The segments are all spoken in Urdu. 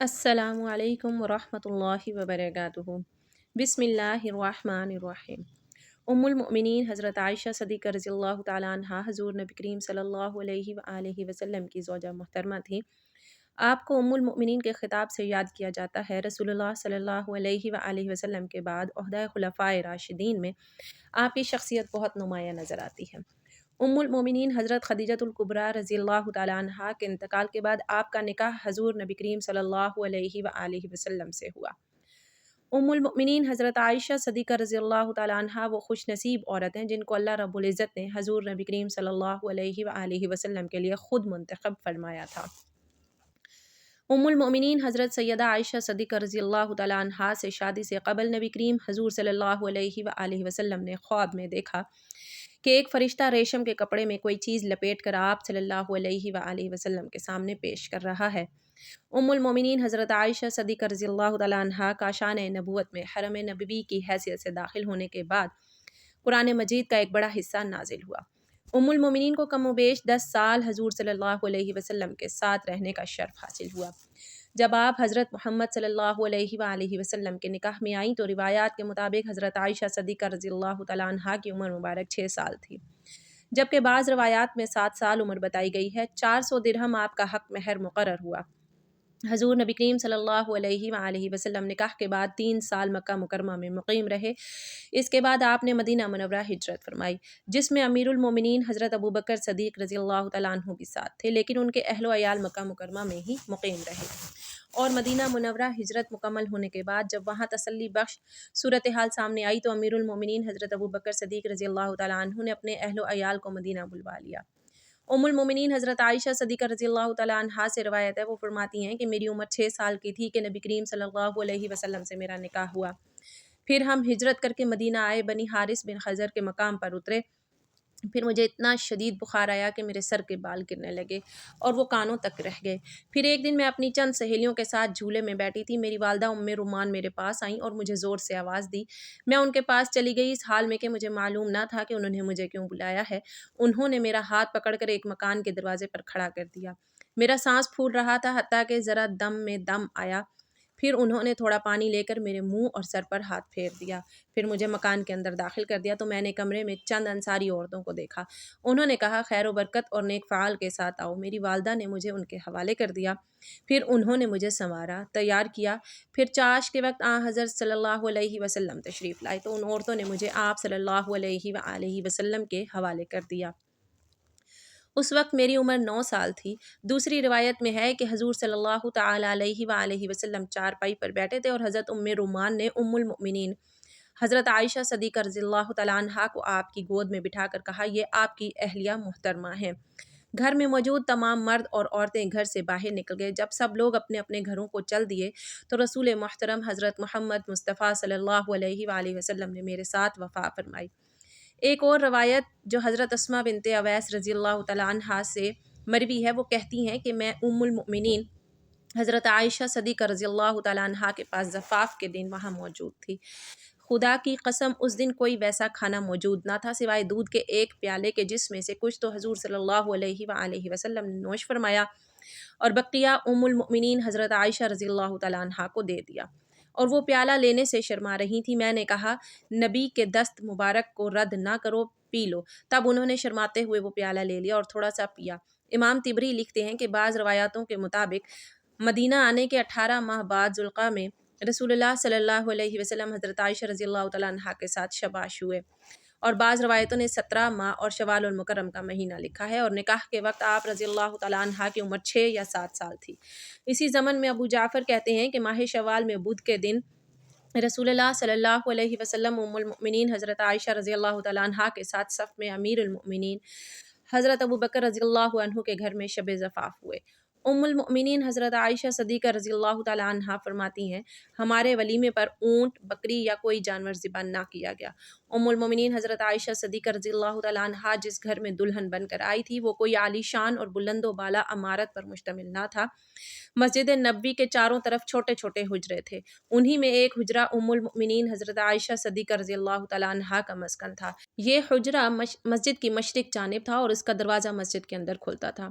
السلام علیکم ورحمۃ اللہ وبرکاتہ۔ بسم اللہ الرحمن الرحیم۔ المؤمنین حضرت عائشہ صدیقہ رضی اللہ تعالیٰ عنہ حضور نبی کریم صلی اللہ علیہ وآلہ وسلم کی زوجہ محترمہ تھی۔ آپ کو المؤمنین کے خطاب سے یاد کیا جاتا ہے۔ رسول اللہ صلی اللہ علیہ وآلہ وسلم کے بعد عہدہ خلفائے راشدین میں آپ کی شخصیت بہت نمایاں نظر آتی ہے۔ المؤمنین حضرت خدیجۃ الکبریٰ رضی اللہ تعالیٰ عنہا کے انتقال کے بعد آپ کا نکاح حضور نبی کریم صلی اللہ علیہ وآلہ وسلم سے ہوا۔ المؤمنین حضرت عائشہ صدیقہ رضی اللہ تعالیٰ عنہا وہ خوش نصیب عورت ہیں جن کو اللہ رب العزت نے حضور نبی کریم صلی اللہ علیہ وآلہ وسلم کے لیے خود منتخب فرمایا تھا۔ المؤمنین حضرت سیدہ عائشہ صدیقہ رضی اللہ تعالیٰ عنہا سے شادی سے قبل نبی کریم حضور صلی اللہ علیہ وآلہ وسلم نے خواب میں دیکھا کہ ایک فرشتہ ریشم کے کپڑے میں کوئی چیز لپیٹ کر آپ صلی اللہ علیہ وآلہ وسلم کے سامنے پیش کر رہا ہے۔ المؤمنین حضرت عائشہ صدیقہ رضی اللہ تعالیٰ عنہا کا شان نبوت میں حرم نبوی کی حیثیت سے داخل ہونے کے بعد قرآن مجید کا ایک بڑا حصہ نازل ہوا۔ المؤمنین کو کم و بیش 10 سال حضور صلی اللہ علیہ وسلم کے ساتھ رہنے کا شرف حاصل ہوا۔ جب آپ حضرت محمد صلی اللہ علیہ وآلہ وسلم کے نکاح میں آئیں تو روایات کے مطابق حضرت عائشہ صدیقہ رضی اللہ تعالیٰ عنہا کی عمر مبارک 6 سال تھی، جبکہ بعض روایات میں 7 سال عمر بتائی گئی ہے۔ 400 درہم آپ کا حق مہر مقرر ہوا۔ حضور نبی کریم صلی اللہ علیہ وآلہ وسلم نکاح کے بعد 3 سال مکہ مکرمہ میں مقیم رہے۔ اس کے بعد آپ نے مدینہ منورہ ہجرت فرمائی، جس میں امیر المومنین حضرت ابوبکر صدیق رضی اللہ تعالیٰ عنہ بھی ساتھ تھے، لیکن ان کے اہل و عیال مکہ مکرمہ میں ہی مقیم رہے۔ اور مدینہ منورہ ہجرت مکمل ہونے کے بعد جب وہاں تسلی بخش صورتحال سامنے آئی تو امیر المومنین حضرت ابوبکر صدیق رضی اللہ تعالیٰ عنہ نے اپنے اہل و عیال کو مدینہ بلوا لیا۔ المؤمنین حضرت عائشہ صدیقہ رضی اللہ تعالیٰ عنہا سے روایت ہے، وہ فرماتی ہیں کہ میری عمر 6 سال کی تھی کہ نبی کریم صلی اللہ علیہ وسلم سے میرا نکاح ہوا۔ پھر ہم ہجرت کر کے مدینہ آئے، بنی حارث بن خزر کے مقام پر اترے۔ پھر مجھے اتنا شدید بخار آیا کہ میرے سر کے بال گرنے لگے اور وہ کانوں تک رہ گئے۔ پھر ایک دن میں اپنی چند سہیلیوں کے ساتھ جھولے میں بیٹھی تھی، میری والدہ رومان میرے پاس آئیں اور مجھے زور سے آواز دی۔ میں ان کے پاس چلی گئی اس حال میں کہ مجھے معلوم نہ تھا کہ انہوں نے مجھے کیوں بلایا ہے۔ انہوں نے میرا ہاتھ پکڑ کر ایک مکان کے دروازے پر کھڑا کر دیا۔ میرا سانس پھول رہا تھا حتیٰ کہ ذرا دم میں دم آیا۔ پھر انہوں نے تھوڑا پانی لے کر میرے منہ اور سر پر ہاتھ پھیر دیا۔ پھر مجھے مکان کے اندر داخل کر دیا تو میں نے کمرے میں چند انصاری عورتوں کو دیکھا۔ انہوں نے کہا خیر و برکت اور نیک فعال کے ساتھ آؤ۔ میری والدہ نے مجھے ان کے حوالے کر دیا۔ پھر انہوں نے مجھے سنوارا، تیار کیا۔ پھر چاش کے وقت حضرت صلی اللہ علیہ وسلم تشریف لائے تو ان عورتوں نے مجھے آپ صلی اللہ علیہ وآلہ وسلم کے حوالے کر دیا۔ اس وقت میری عمر 9 سال تھی۔ دوسری روایت میں ہے کہ حضور صلی اللہ تعالیٰ علیہ وآلہ وسلم چارپائی پر بیٹھے تھے اور حضرت رومان نے المؤمنین حضرت عائشہ صدیقہ رضی اللہ تعالیٰ عنہا کو آپ کی گود میں بٹھا کر کہا، یہ آپ کی اہلیہ محترمہ ہیں۔ گھر میں موجود تمام مرد اور عورتیں گھر سے باہر نکل گئے۔ جب سب لوگ اپنے اپنے گھروں کو چل دیے تو رسول محترم حضرت محمد مصطفیٰ صلی اللہ علیہ وآلہ وسلم نے میرے ساتھ وفا فرمائی۔ ایک اور روایت جو حضرت اسماء بنت اویس رضی اللہ تعالیٰ عنہا سے مروی ہے، وہ کہتی ہیں کہ میں المؤمنین حضرت عائشہ صدیقہ رضی اللہ تعالیٰ عنہا کے پاس زفاف کے دن وہاں موجود تھی۔ خدا کی قسم اس دن کوئی ویسا کھانا موجود نہ تھا سوائے دودھ کے ایک پیالے کے، جس میں سے کچھ تو حضور صلی اللہ علیہ وآلہ وسلم نے نوش فرمایا اور بقیہ المؤمنین حضرت عائشہ رضی اللہ تعالیٰ عنہا کو دے دیا، اور وہ پیالہ لینے سے شرما رہی تھی۔ میں نے کہا نبی کے دست مبارک کو رد نہ کرو، پی لو۔ تب انہوں نے شرماتے ہوئے وہ پیالہ لے لیا اور تھوڑا سا پیا۔ امام طبری لکھتے ہیں کہ بعض روایاتوں کے مطابق مدینہ آنے کے 18 ماہ بعد ذوالقعدہ میں رسول اللہ صلی اللہ علیہ وسلم حضرت عائشہ رضی اللہ تعالیٰ عنہا کے ساتھ شباش ہوئے، اور بعض روایتوں نے 17 ماہ اور شوال المکرم کا مہینہ لکھا ہے، اور نکاح کے وقت آپ رضی اللہ تعالیٰ عنہا کی عمر 6 یا 7 سال تھی۔ اسی زمن میں ابو جعفر کہتے ہیں کہ ماہ شوال میں بدھ کے دن رسول اللہ صلی اللہ علیہ وسلم المؤمنین حضرت عائشہ رضی اللہ تعالیٰ عنہا کے ساتھ صف میں امیر المؤمنین حضرت ابوبکر رضی اللہ عنہ کے گھر میں شب زفاف ہوئے۔ المؤمنین حضرت عائشہ صدیقہ رضی اللہ تعالیٰ عنہا فرماتی ہیں ہمارے ولیمے پر اونٹ، بکری یا کوئی جانور ذبح نہ کیا گیا۔ المؤمنین حضرت عائشہ صدیقہ رضی اللہ تعالیٰ عنہا جس گھر میں دلہن بن کر آئی تھی وہ کوئی عالی شان اور بلند و بالا عمارت پر مشتمل نہ تھا۔ مسجد نبوی کے چاروں طرف چھوٹے چھوٹے حجرے تھے، انہی میں ایک حجرہ المؤمنین حضرت عائشہ صدیقہ رضی اللہ تعالیٰ عنہا کا مسکن تھا۔ یہ حجرہ مسجد کی مشرق جانب تھا اور اس کا دروازہ مسجد کے اندر کھلتا تھا۔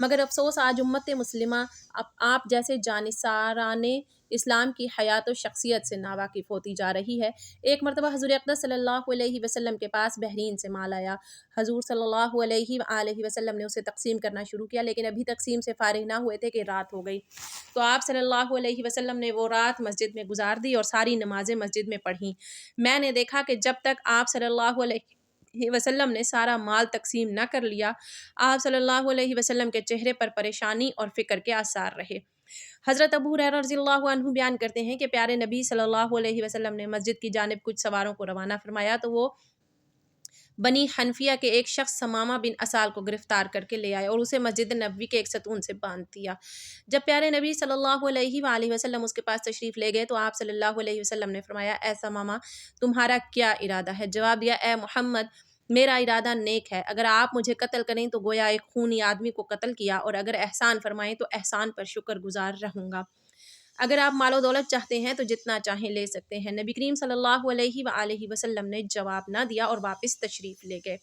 مگر افسوس آج امت مسلمہ آپ جیسے جانصاران اسلام کی حیات و شخصیت سے ناواقف ہوتی جا رہی ہے۔ ایک مرتبہ حضور اقدس صلی اللہ علیہ وسلم کے پاس بحرین سے مال آیا۔ حضور صلی اللہ علیہ وآلہ وسلم نے اسے تقسیم کرنا شروع کیا، لیکن ابھی تقسیم سے فارغ نہ ہوئے تھے کہ رات ہو گئی۔ تو آپ صلی اللہ علیہ وسلم نے وہ رات مسجد میں گزار دی اور ساری نمازیں مسجد میں پڑھیں۔ میں نے دیکھا کہ جب تک آپ صلی اللہ علیہ وسلم نے سارا مال تقسیم نہ کر لیا، آپ صلی اللہ علیہ وسلم کے چہرے پر پریشانی اور فکر کے آثار رہے۔ حضرت ابو ہریرہ رضی اللہ عنہ بیان کرتے ہیں کہ پیارے نبی صلی اللہ علیہ وسلم نے مسجد کی جانب کچھ سواروں کو روانہ فرمایا تو وہ بنی حنفیہ کے ایک شخص ثمامہ بن اسال کو گرفتار کر کے لے آئے اور اسے مسجد نبوی کے ایک ستون سے باندھ دیا۔ جب پیارے نبی صلی اللہ علیہ وآلہ وسلم اس کے پاس تشریف لے گئے تو آپ صلی اللہ علیہ وسلم نے فرمایا، اے ثمامہ، تمہارا کیا ارادہ ہے؟ جواب دیا، اے محمد، میرا ارادہ نیک ہے۔ اگر آپ مجھے قتل کریں تو گویا ایک خونی آدمی کو قتل کیا، اور اگر احسان فرمائیں تو احسان پر شکر گزار رہوں گا۔ اگر آپ مال و دولت چاہتے ہیں تو جتنا چاہیں لے سکتے ہیں۔ نبی کریم صلی اللہ علیہ وآلہ وسلم نے جواب نہ دیا اور واپس تشریف لے گئے۔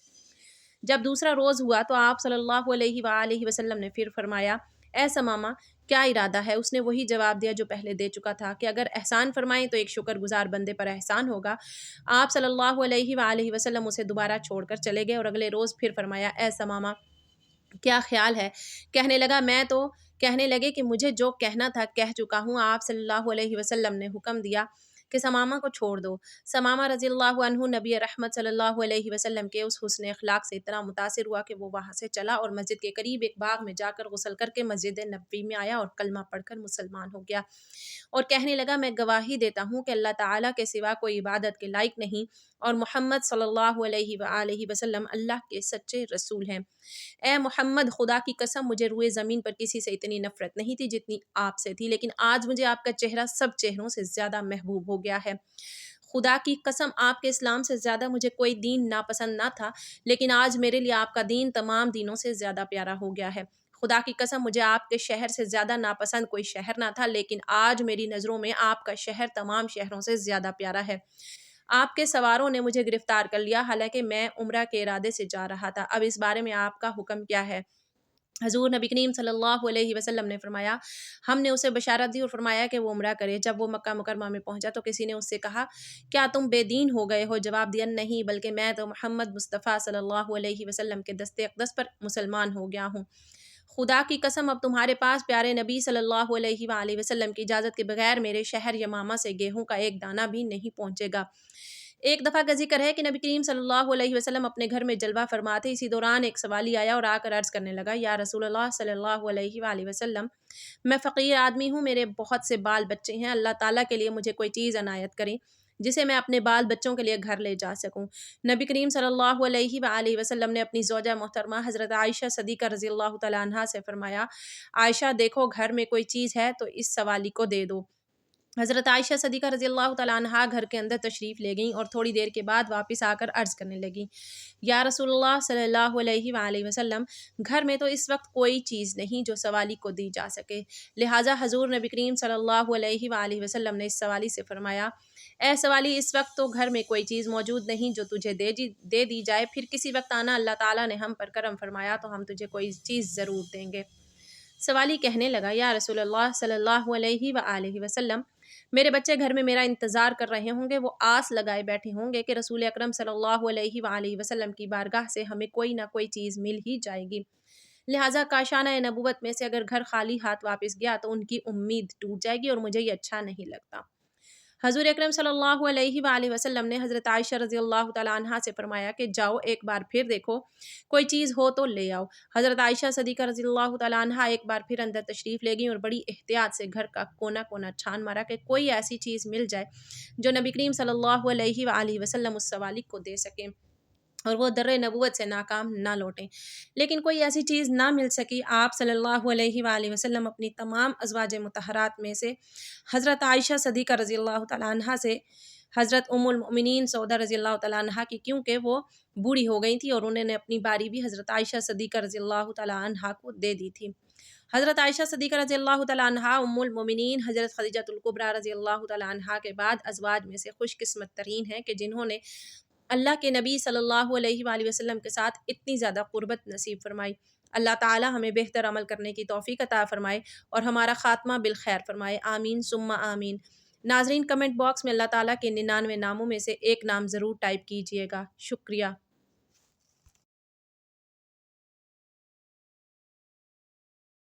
جب دوسرا روز ہوا تو آپ صلی اللہ علیہ وآلہ وسلم نے پھر فرمایا، اے ثمامہ، کیا ارادہ ہے؟ اس نے وہی جواب دیا جو پہلے دے چکا تھا کہ اگر احسان فرمائیں تو ایک شکر گزار بندے پر احسان ہوگا۔ آپ صلی اللہ علیہ وآلہ وسلم اسے دوبارہ چھوڑ کر چلے گئے اور اگلے روز پھر فرمایا، اے ثمامہ، کیا خیال ہے؟ کہنے لگے کہ مجھے جو کہنا تھا کہہ چکا ہوں۔ آپ صلی اللہ علیہ وسلم نے حکم دیا کہ ثمامہ کو چھوڑ دو۔ ثمامہ رضی اللہ عنہ نبی رحمت صلی اللہ علیہ وسلم کے اس حسن اخلاق سے اتنا متاثر ہوا کہ وہ وہاں سے چلا اور مسجد کے قریب ایک باغ میں جا کر غسل کر کے مسجد نبوی میں آیا اور کلمہ پڑھ کر مسلمان ہو گیا، اور کہنے لگا، میں گواہی دیتا ہوں کہ اللہ تعالیٰ کے سوا کوئی عبادت کے لائق نہیں، اور محمد صلی اللہ علیہ وآلہ وسلم اللہ کے سچے رسول ہیں۔ اے محمد، خدا کی قسم مجھے روئے زمین پر کسی سے اتنی نفرت نہیں تھی جتنی آپ سے تھی، لیکن آج مجھے آپ کا چہرہ سب چہروں سے زیادہ محبوب ہو گیا ہے۔ خدا کی قسم آپ کے اسلام سے زیادہ مجھے کوئی دین ناپسند نہ تھا، لیکن آج میرے لیے آپ کا دین تمام دینوں سے زیادہ پیارا ہو گیا ہے۔ خدا کی قسم مجھے آپ کے شہر سے زیادہ ناپسند کوئی شہر نہ تھا، لیکن آج میری نظروں میں آپ کا شہر تمام شہروں سے زیادہ پیارا ہے۔ آپ کے سواروں نے مجھے گرفتار کر لیا، حالانکہ میں عمرہ کے ارادے سے جا رہا تھا۔ اب اس بارے میں آپ کا حکم کیا ہے؟ حضور نبی کریم صلی اللہ علیہ وسلم نے فرمایا، ہم نے اسے بشارت دی اور فرمایا کہ وہ عمرہ کرے۔ جب وہ مکہ مکرمہ میں پہنچا تو کسی نے اس سے کہا، کیا تم بے دین ہو گئے ہو؟ جواب دیا، نہیں، بلکہ میں تو محمد مصطفیٰ صلی اللہ علیہ وسلم کے دست اقدس پر مسلمان ہو گیا ہوں۔ خدا کی قسم اب تمہارے پاس پیارے نبی صلی اللہ علیہ وآلہ وسلم کی اجازت کے بغیر میرے شہر یمامہ سے گیہوں کا ایک دانہ بھی نہیں پہنچے گا۔ ایک دفعہ کا ذکر ہے کہ نبی کریم صلی اللہ علیہ وسلم اپنے گھر میں جلوہ فرما تھے۔ اسی دوران ایک سوالی آیا اور آ کر عرض کرنے لگا، یا رسول اللہ صلی اللہ علیہ وآلہ وسلم، میں فقیر آدمی ہوں، میرے بہت سے بال بچے ہیں، اللہ تعالیٰ کے لیے مجھے کوئی چیز عنایت کریں جسے میں اپنے بال بچوں کے لیے گھر لے جا سکوں۔ نبی کریم صلی اللہ علیہ وآلہ وسلم نے اپنی زوجہ محترمہ حضرت عائشہ صدیقہ رضی اللہ تعالیٰ عنہا سے فرمایا، عائشہ، دیکھو گھر میں کوئی چیز ہے تو اس سوالی کو دے دو۔ حضرت عائشہ صدیقہ رضی اللہ تعالیٰ عنہا گھر کے اندر تشریف لے گئیں اور تھوڑی دیر کے بعد واپس آ کر عرض کرنے لگیں، یا رسول اللہ صلی اللہ علیہ وآلہ وسلم، گھر میں تو اس وقت کوئی چیز نہیں جو سوالی کو دی جا سکے۔ لہٰذا حضور نبی کریم صلی اللہ علیہ وآلہ وسلم نے اس سوالی سے فرمایا، اے سوالی، اس وقت تو گھر میں کوئی چیز موجود نہیں جو تجھے دے دی جائے، پھر کسی وقت آنا، اللہ تعالیٰ نے ہم پر کرم فرمایا تو ہم تجھے کوئی چیز ضرور دیں گے۔ سوالی کہنے لگا، یا رسول اللہ صلی اللہ علیہ وآلہ وسلم، میرے بچے گھر میں میرا انتظار کر رہے ہوں گے، وہ آس لگائے بیٹھے ہوں گے کہ رسول اکرم صلی اللہ علیہ وآلہ وسلم کی بارگاہ سے ہمیں کوئی نہ کوئی چیز مل ہی جائے گی، لہٰذا کاشانہ نبوت میں سے اگر گھر خالی ہاتھ واپس گیا تو ان کی امید ٹوٹ جائے گی اور مجھے یہ اچھا نہیں لگتا۔ حضور اکرم صلی اللہ علیہ وآلہ وسلم نے حضرت عائشہ رضی اللہ تعالیٰ عنہا سے فرمایا کہ جاؤ ایک بار پھر دیکھو، کوئی چیز ہو تو لے آؤ۔ حضرت عائشہ صدیقہ رضی اللہ تعالیٰ عنہا ایک بار پھر اندر تشریف لے گئیں اور بڑی احتیاط سے گھر کا کونا کونا چھان مارا کہ کوئی ایسی چیز مل جائے جو نبی کریم صلی اللہ علیہ وآلہ وسلم اس سوالی کو دے سکیں اور وہ در نبوت سے ناکام نہ لوٹیں، لیکن کوئی ایسی چیز نہ مل سکی۔ آپ صلی اللہ علیہ وآلہ وسلم اپنی تمام ازواج مطہرات میں سے حضرت عائشہ صدیقہ رضی اللہ تعالیٰ عنہا سے حضرت ام المؤمنین سعودہ رضی اللہ تعالیٰ عنہا کی، کیونکہ وہ بوڑھی ہو گئی تھی اور انہوں نے اپنی باری بھی حضرت عائشہ صدیقہ رضی اللہ تعالیٰ عنہا کو دے دی تھی۔ حضرت عائشہ صدیقہ رضی اللہ تعالیٰ عنہا ام المؤمنین حضرت خدیجہ الکبریٰ رضی اللہ تعالیٰ عنہا کے بعد ازواج میں سے خوش قسمت ترین ہیں کہ جنہوں نے اللہ کے نبی صلی اللہ علیہ وآلہ وسلم کے ساتھ اتنی زیادہ قربت نصیب فرمائی۔ اللہ تعالی ہمیں بہتر عمل کرنے کی توفیق عطا فرمائے اور ہمارا خاتمہ بالخیر فرمائے، آمین ثم آمین۔ ناظرین، کمنٹ باکس میں اللہ تعالیٰ کے 99 ناموں میں سے ایک نام ضرور ٹائپ کیجیے گا۔ شکریہ۔